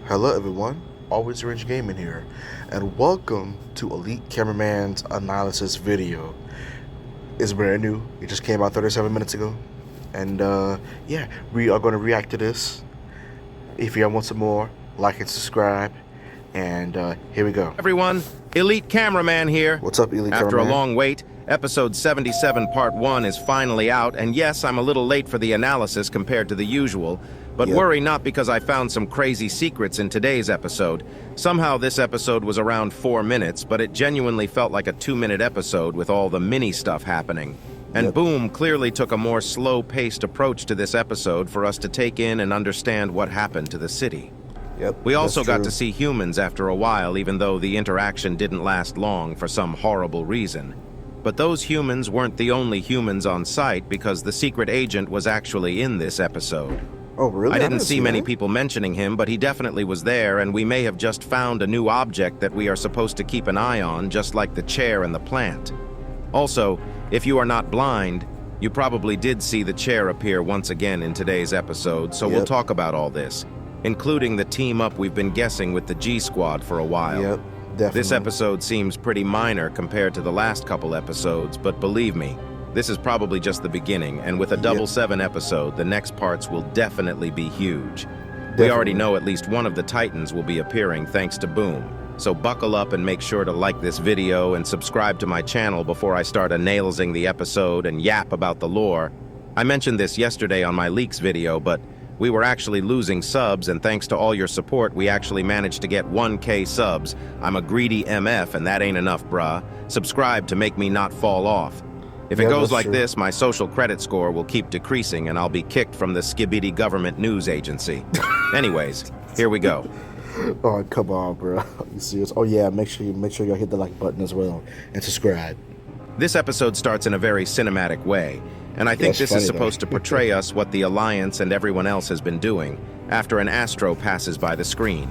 Hello everyone, Always Range Gaming here, and welcome to Elite Cameraman's analysis video. It's brand new, it just came out 37 minutes ago, and yeah, we are going to react to this. If you want some more, like and subscribe, and here we go. Everyone, Elite Cameraman here. What's up, Elite Cameraman? After a long wait, episode 77 part 1 is finally out, and yes, I'm a little late for the analysis compared to the usual, but worry not because I found some crazy secrets in today's episode. Somehow this episode was around 4 minutes, but it genuinely felt like a 2-minute episode with all the mini stuff happening. And Boom clearly took a more slow-paced approach to this episode for us to take in and understand what happened to the city. We also got to see humans after a while, even though the interaction didn't last long for some horrible reason. But those humans weren't the only humans on site, because the secret agent was actually in this episode. Oh, really? I didn't see many people mentioning him, but he definitely was there, and we may have just found a new object that we are supposed to keep an eye on, just like the chair and the plant. Also, if you are not blind, you probably did see the chair appear once again in today's episode, so we'll talk about all this, including the team up we've been guessing with the G Squad for a while. Definitely. This episode seems pretty minor compared to the last couple episodes, but believe me, this is probably just the beginning, and with a double 7 episode, the next parts will definitely be huge. We already know at least one of the Titans will be appearing thanks to Boom, so buckle up and make sure to like this video and subscribe to my channel before I start analyzing the episode and yap about the lore. I mentioned this yesterday on my leaks video, but we were actually losing subs, and thanks to all your support, we actually managed to get 1K subs. I'm a greedy MF, and that ain't enough, bruh. Subscribe to make me not fall off. If it goes like this, my social credit score will keep decreasing, and I'll be kicked from the Skibidi government news agency. Anyways, here we go. Oh, come on, bro. You serious? Oh yeah, make sure y'all hit the like button as well and subscribe. This episode starts in a very cinematic way, and I think this is supposed to portray us what the Alliance and everyone else has been doing after an Astro passes by the screen.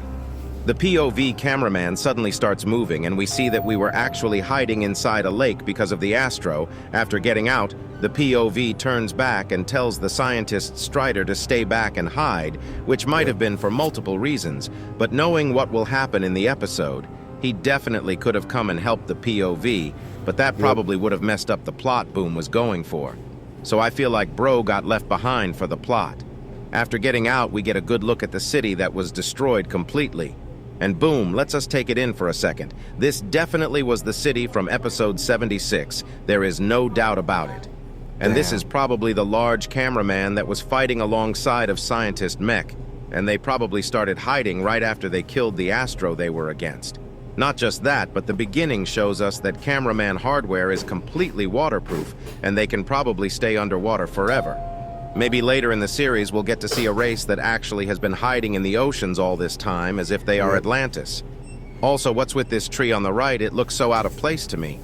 The POV cameraman suddenly starts moving, and we see that we were actually hiding inside a lake because of the Astro. After getting out, the POV turns back and tells the scientist Strider to stay back and hide, which might have been for multiple reasons, but knowing what will happen in the episode, he definitely could have come and helped the POV, but that probably would have messed up the plot Boom was going for. So I feel like Bro got left behind for the plot. After getting out, we get a good look at the city that was destroyed completely. And Boom lets us take it in for a second. This definitely was the city from episode 76. There is no doubt about it. And this is probably the large cameraman that was fighting alongside of Scientist Mech. And they probably started hiding right after they killed the Astro they were against. Not just that, but the beginning shows us that cameraman hardware is completely waterproof, and they can probably stay underwater forever. Maybe later in the series we'll get to see a race that actually has been hiding in the oceans all this time, as if they are Atlantis. Also, what's with this tree on the right? It looks so out of place to me.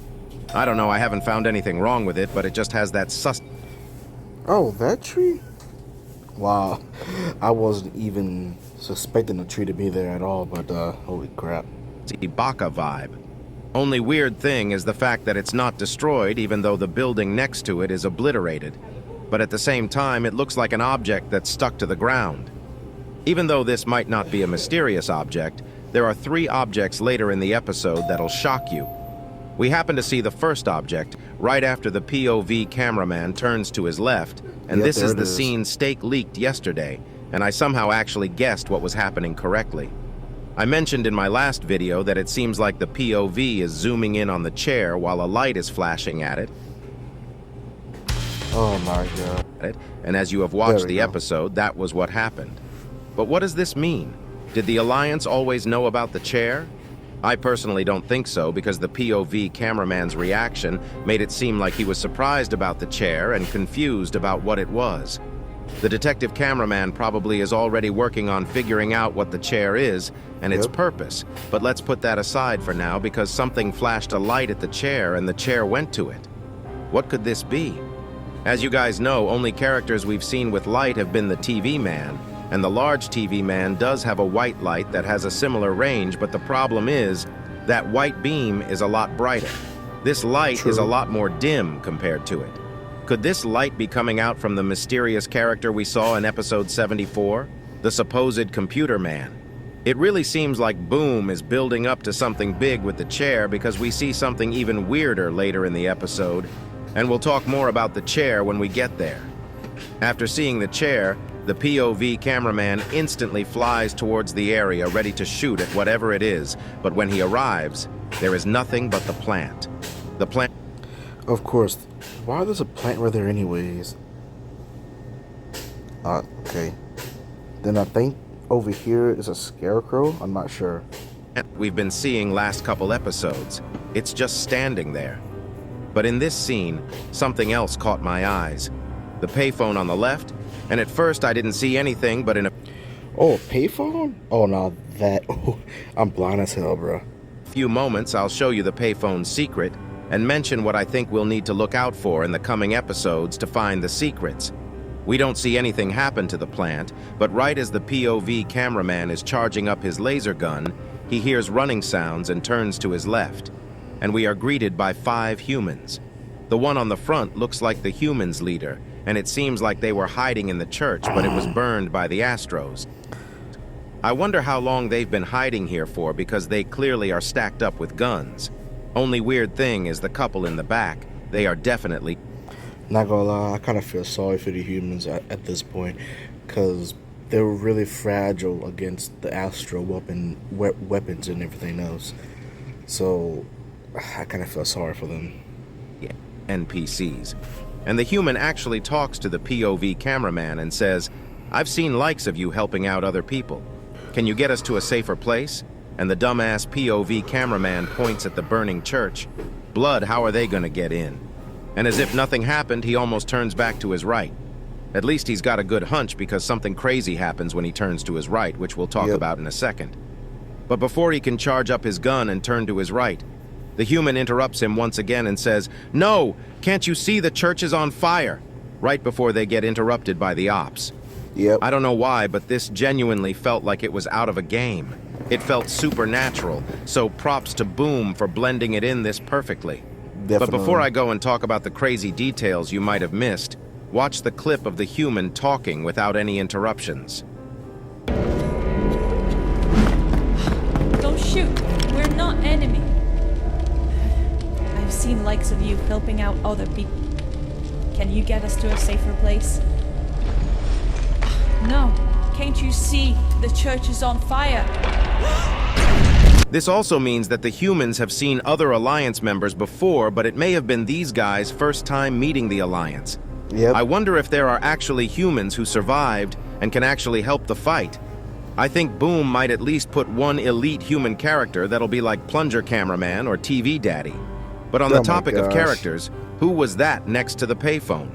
I don't know, I haven't found anything wrong with it, but it just has that Oh, that tree? Wow. I wasn't even suspecting the tree to be there at all, but holy crap. Baka vibe. Only weird thing is the fact that it's not destroyed, even though the building next to it is obliterated. But at the same time, it looks like an object that's stuck to the ground. Even though this might not be a mysterious object, there are 3 objects later in the episode that'll shock you. We happen to see the first object right after the POV cameraman turns to his left, and this is the scene Stake leaked yesterday, and I somehow actually guessed what was happening correctly. I mentioned in my last video that it seems like the POV is zooming in on the chair while a light is flashing at it. Oh my god. And as you have watched the episode, that was what happened. But what does this mean? Did the Alliance always know about the chair? I personally don't think so, because the POV cameraman's reaction made it seem like he was surprised about the chair and confused about what it was. The detective cameraman probably is already working on figuring out what the chair is and its purpose, but let's put that aside for now, because something flashed a light at the chair and the chair went to it. What could this be? As you guys know, only characters we've seen with light have been the TV man, and the large TV man does have a white light that has a similar range, but the problem is that white beam is a lot brighter. This light is a lot more dim compared to it. Could this light be coming out from the mysterious character we saw in episode 74, the supposed computer man? It really seems like Boom is building up to something big with the chair because we see something even weirder later in the episode, and we'll talk more about the chair when we get there. After seeing the chair, the POV cameraman instantly flies towards the area ready to shoot at whatever it is, but when he arrives, there is nothing but the plant. The plant... Of course. Why there's a plant right there anyways? Okay. Then I think over here is a scarecrow? I'm not sure. We've been seeing last couple episodes. It's just standing there. But in this scene, something else caught my eyes. The payphone on the left, and at first I didn't see anything but in a... Oh, a payphone? Oh, no, that... Oh, I'm blind as hell, bro. few moments, I'll show you the payphone's secret and mention what I think we'll need to look out for in the coming episodes to find the secrets. We don't see anything happen to the plant, but right as the POV cameraman is charging up his laser gun, he hears running sounds and turns to his left. And we are greeted by 5 humans. The one on the front looks like the humans' leader, and it seems like they were hiding in the church, but it was burned by the Astros. I wonder how long they've been hiding here for, because they clearly are stacked up with guns. Only weird thing is the couple in the back. They are definitely... Not gonna lie, I kind of feel sorry for the humans at this point, because they were really fragile against the Astro weapons and everything else. So I kind of feel sorry for them. NPCs. And the human actually talks to the POV cameraman and says, "I've seen likes of you helping out other people. Can you get us to a safer place?" And the dumbass POV cameraman points at the burning church. Blood, how are they gonna get in? And as if nothing happened, he almost turns back to his right. At least he's got a good hunch, because something crazy happens when he turns to his right, which we'll talk about in a second. But before he can charge up his gun and turn to his right, the human interrupts him once again and says, "No, can't you see the church is on fire?" Right before they get interrupted by the ops. I don't know why, but this genuinely felt like it was out of a game. It felt supernatural, so props to Boom for blending it in this perfectly. But before I go and talk about the crazy details you might have missed, watch the clip of the human talking without any interruptions. Don't shoot. We're not enemy. I've seen likes of you helping out other people. Can you get us to a safer place? No. Can't you see? The church is on fire. This also means that the humans have seen other Alliance members before, but it may have been these guys' first time meeting the Alliance. I wonder if there are actually humans who survived and can actually help the fight. I think Boom might at least put one elite human character that'll be like Plunger Cameraman or TV Daddy. But on the topic of characters, who was that next to the payphone?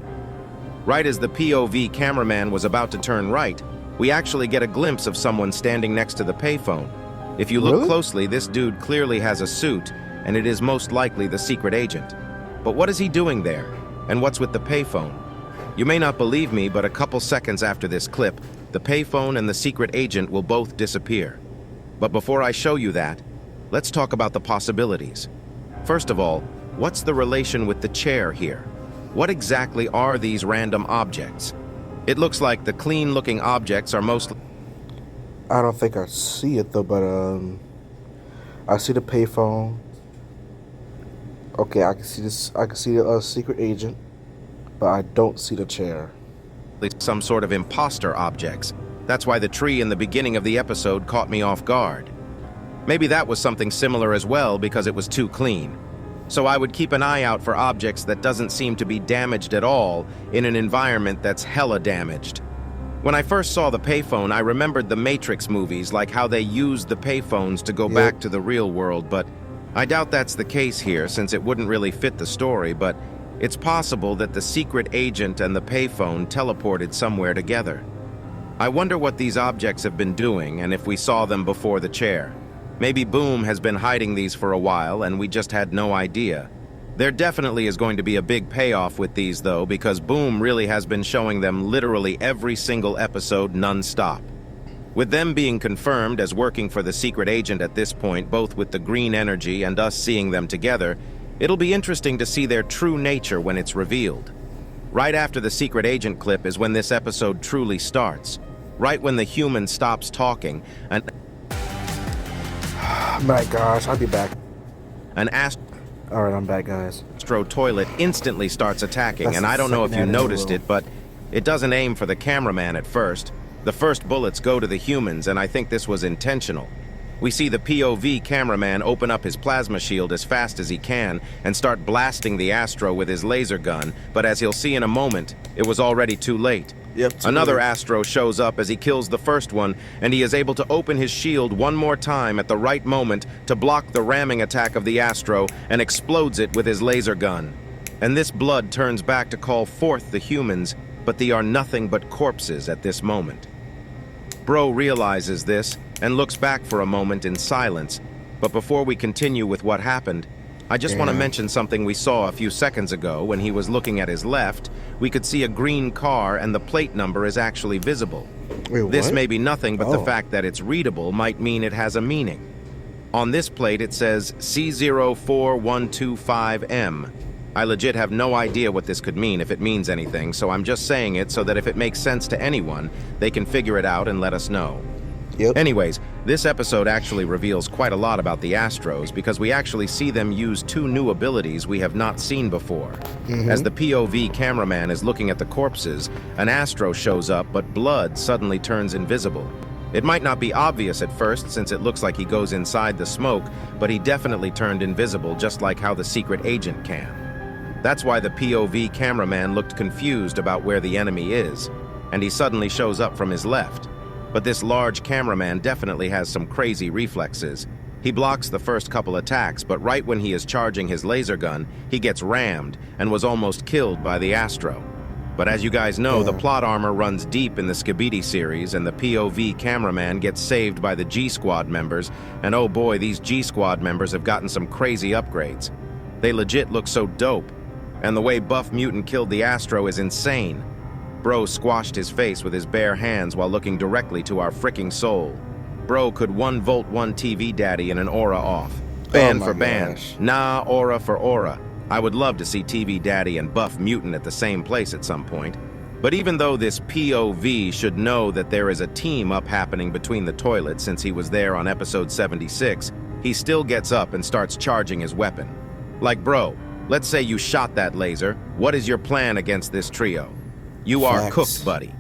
Right as the POV cameraman was about to turn right, we actually get a glimpse of someone standing next to the payphone. If you look closely, this dude clearly has a suit, and it is most likely the secret agent. But what is he doing there? And what's with the payphone? You may not believe me, but a couple seconds after this clip, the payphone and the secret agent will both disappear. But before I show you that, let's talk about the possibilities. First of all, what's the relation with the chair here? What exactly are these random objects? It looks like the clean-looking objects are mostly... I don't think I see it though, but I see the payphone. Okay, I can see this. I can see the secret agent, but I don't see the chair. Some sort of imposter objects. That's why the tree in the beginning of the episode caught me off guard. Maybe that was something similar as well, because it was too clean. So I would keep an eye out for objects that doesn't seem to be damaged at all in an environment that's hella damaged. When I first saw the payphone, I remembered the Matrix movies, like how they used the payphones to go back to the real world, but I doubt that's the case here, since it wouldn't really fit the story. But it's possible that the secret agent and the payphone teleported somewhere together. I wonder what these objects have been doing, and if we saw them before the chair. Maybe Boom has been hiding these for a while and we just had no idea. There definitely is going to be a big payoff with these though, because Boom really has been showing them literally every single episode non-stop. With them being confirmed as working for the secret agent at this point, both with the green energy and us seeing them together, it'll be interesting to see their true nature when it's revealed. Right after the secret agent clip is when this episode truly starts. Right when the human stops talking and... My gosh, I'll be back. An Alright, I'm back, guys. Astro toilet instantly starts attacking, That's and I don't know if you second noticed animal. it, but it doesn't aim for the cameraman at first. The first bullets go to the humans, and I think this was intentional. We see the POV cameraman open up his plasma shield as fast as he can and start blasting the Astro with his laser gun, but as he'll see in a moment, it was already too late. Yep. Another Astro shows up as he kills the first one, and he is able to open his shield one more time at the right moment to block the ramming attack of the Astro and explodes it with his laser gun. And this blood turns back to call forth the humans, but they are nothing but corpses at this moment. Bro realizes this and looks back for a moment in silence, but before we continue with what happened, I just want to mention something we saw a few seconds ago. When he was looking at his left, we could see a green car and the plate number is actually visible. Wait, This what? may be nothing, but the fact that it's readable might mean it has a meaning. On this plate it says C04125M. I legit have no idea what this could mean, if it means anything, so I'm just saying it so that if it makes sense to anyone, they can figure it out and let us know. Yep. Anyways, this episode actually reveals quite a lot about the Astros because we actually see them use two new abilities we have not seen before. As the POV cameraman is looking at the corpses, an Astro shows up, but blood suddenly turns invisible. It might not be obvious at first since it looks like he goes inside the smoke, but he definitely turned invisible just like how the secret agent can. That's why the POV cameraman looked confused about where the enemy is, and he suddenly shows up from his left. But this large cameraman definitely has some crazy reflexes. He blocks the first couple attacks, but right when he is charging his laser gun, he gets rammed and was almost killed by the Astro. But as you guys know, the plot armor runs deep in the Skibidi series, and the POV cameraman gets saved by the G-Squad members, and oh boy, these G-Squad members have gotten some crazy upgrades. They legit look so dope, and the way Buff Mutant killed the Astro is insane. Bro squashed his face with his bare hands while looking directly to our fricking soul. Bro could 1-volt 1 TV daddy and an aura off. Band for band. Nah, aura for aura. I would love to see TV daddy and Buff Mutant at the same place at some point. But even though this POV should know that there is a team up happening between the toilets since he was there on episode 76, he still gets up and starts charging his weapon. Like, bro, let's say you shot that laser. What is your plan against this trio? You are cooked, buddy.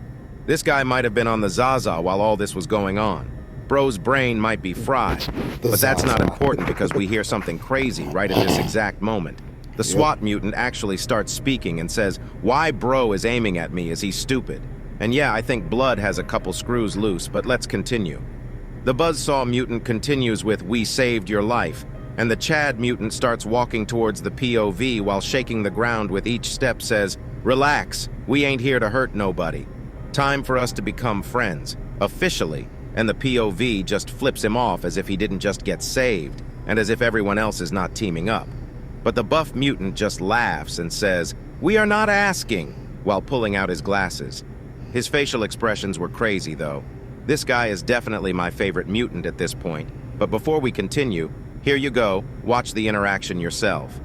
This guy might have been on the Zaza while all this was going on. Bro's brain might be fried, but that's not important because we hear something crazy right at this exact moment. The SWAT mutant actually starts speaking and says, why Bro is aiming at me, is he stupid? And yeah, I think Blood has a couple screws loose, but let's continue. The Buzzsaw mutant continues with, we saved your life, and the Chad mutant starts walking towards the POV while shaking the ground with each step says, relax, we ain't here to hurt nobody. Time for us to become friends, officially, and the POV just flips him off as if he didn't just get saved, and as if everyone else is not teaming up. But the Buff Mutant just laughs and says, we are not asking, while pulling out his glasses. His facial expressions were crazy, though. This guy is definitely my favorite mutant at this point, but before we continue, here you go, watch the interaction yourself.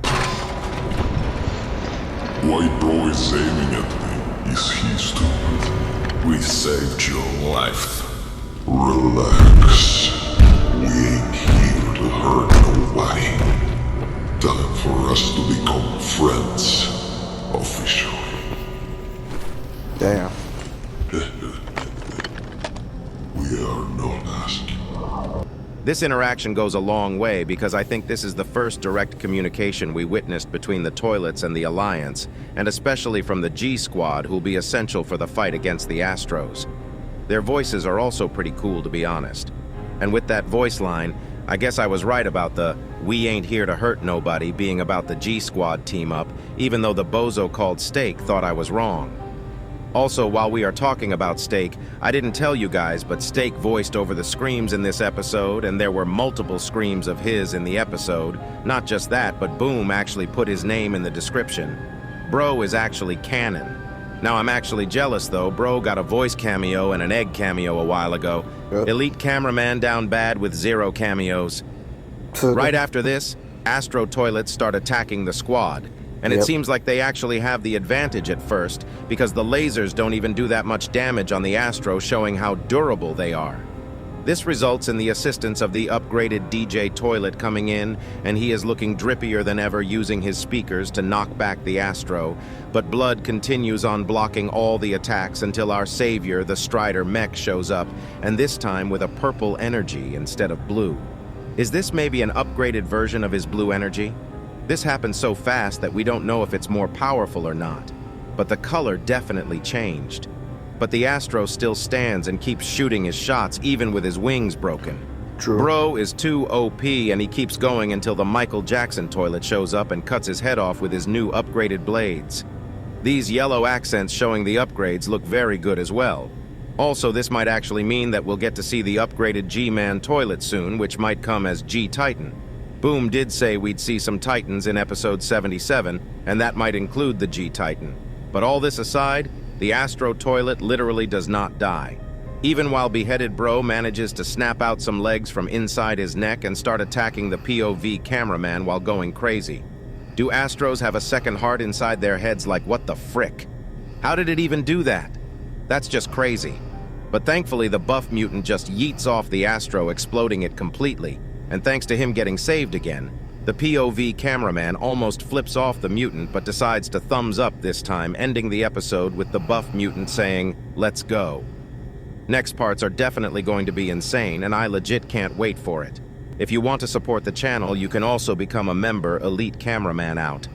Why Bro is aiming at me? Is he stupid? We saved your life. Relax. We ain't here to hurt nobody. Time for us to become friends. Officially. Damn. We are not asking. This interaction goes a long way because I think this is the first direct communication we witnessed between the toilets and the Alliance, and especially from the G-Squad, who'll be essential for the fight against the Astros. Their voices are also pretty cool, to be honest. And with that voice line, I guess I was right about the we ain't here to hurt nobody being about the G-Squad team up, even though the bozo called Steak thought I was wrong. Also, while we are talking about Steak, I didn't tell you guys, but Steak voiced over the screams in this episode, and there were multiple screams of his in the episode. Not just that, but Boom actually put his name in the description. Bro is actually canon. Now, I'm actually jealous, though. Bro got a voice cameo and an egg cameo a while ago. Elite cameraman down bad with 0 cameos. Right after this, Astro toilets start attacking the squad. And it seems like they actually have the advantage at first, because the lasers don't even do that much damage on the Astro, showing how durable they are. This results in the assistance of the upgraded DJ toilet coming in, and he is looking drippier than ever using his speakers to knock back the Astro, but Blood continues on blocking all the attacks until our savior, the Strider mech, shows up, and this time with a purple energy instead of blue. Is this maybe an upgraded version of his blue energy? This happens so fast that we don't know if it's more powerful or not, but the color definitely changed. But the Astro still stands and keeps shooting his shots even with his wings broken. True. Bro is too OP and he keeps going until the Michael Jackson toilet shows up and cuts his head off with his new upgraded blades. These yellow accents showing the upgrades look very good as well. Also, this might actually mean that we'll get to see the upgraded G-Man toilet soon, which might come as G-Titan. Boom did say we'd see some Titans in episode 77, and that might include the G-Titan. But all this aside, the Astro toilet literally does not die. Even while beheaded Bro manages to snap out some legs from inside his neck and start attacking the POV cameraman while going crazy. Do Astros have a second heart inside their heads? Like, what the frick? How did it even do that? That's just crazy. But thankfully the buff mutant just yeets off the Astro, exploding it completely. And thanks to him getting saved again, the POV cameraman almost flips off the mutant but decides to thumbs up this time, ending the episode with the buff mutant saying, "Let's go." Next parts are definitely going to be insane, and I legit can't wait for it. If you want to support the channel, you can also become a member. Elite Cameraman out.